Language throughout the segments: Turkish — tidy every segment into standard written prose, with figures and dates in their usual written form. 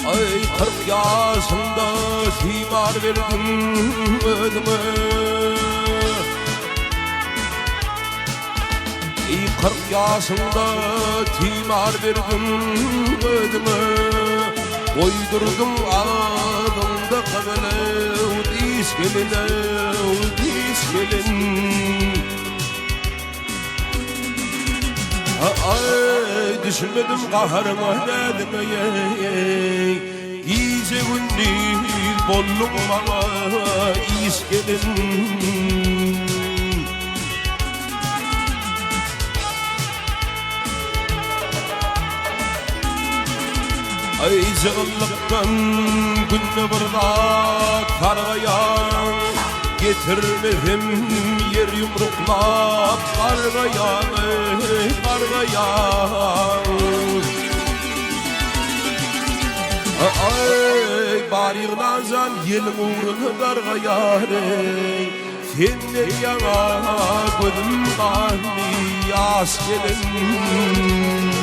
Ay 40 yaşında timar verdim ödüme. Ey 40 yaşında timar verdim ödüme. Koydurdum ağzımda kabele Udis geline, udis gelin. Ay düşünmedim kahrıma nedime. Gece gündüz bolluk bana is gelin. Ay zığınlıktan günne burada kargayan getirmedim yer yumruklap kargayan, kargayan. Ay bari nazan yelim uğrunu kargayan. Sen ne yana gözüm kanı yas gelin.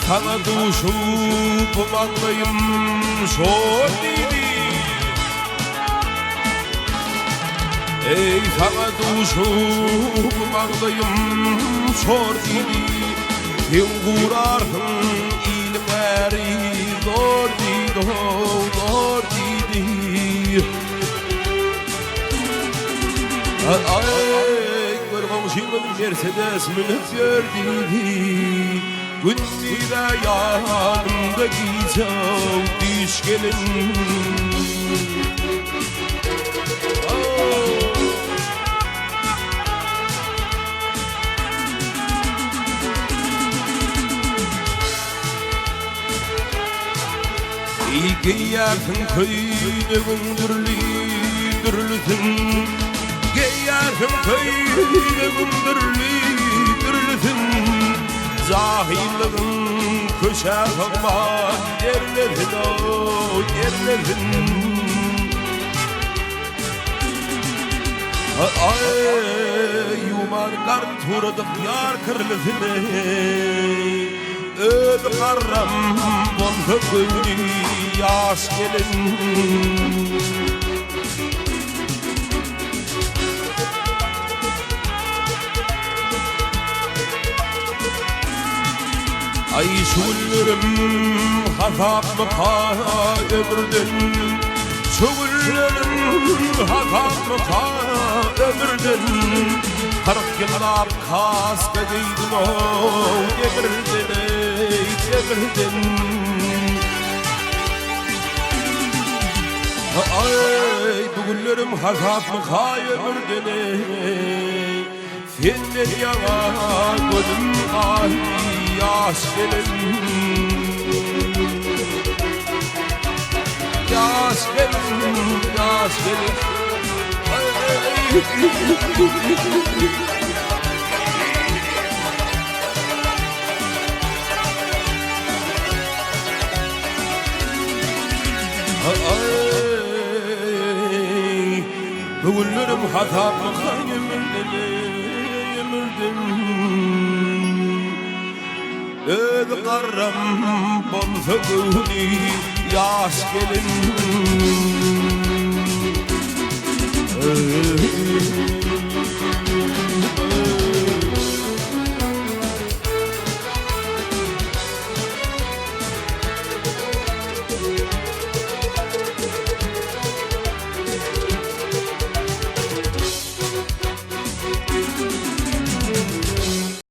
Sana duşup bağlayım şor dedi. Ey sana duşup bağlayım şor dedi. Kim kurardın ilmeri zor dedi, zor dedi. Ay bir komşumun Mercedes minip gördü. Gündüde yanımda gideceğim diş gelin. İyi giyersin köyde gündürlü dürlüsün. Giyersin köyde gündürlü dürlüsün. Zahirliğin köşe kalmaz yerlerin o yerlerin. Ay yumarlar turduk yar kırlısını. Öl karram bonta gönlü yaş gelin. Ay şuullerim hatap mı ka ömürdün. Şuullerim hatap mı ka ömürdün. 40 yıllar kaska giydim o demirdin ey demirdin. Ay bugünlerim hatap mı ka ömürdün ey. Senin yana gözüm ay yaş gelin. Yaş gelin, yaş gelin. Ay bugünlerim hatap mı yemirdim. Öd karram bolsa gönlü yaş gelin.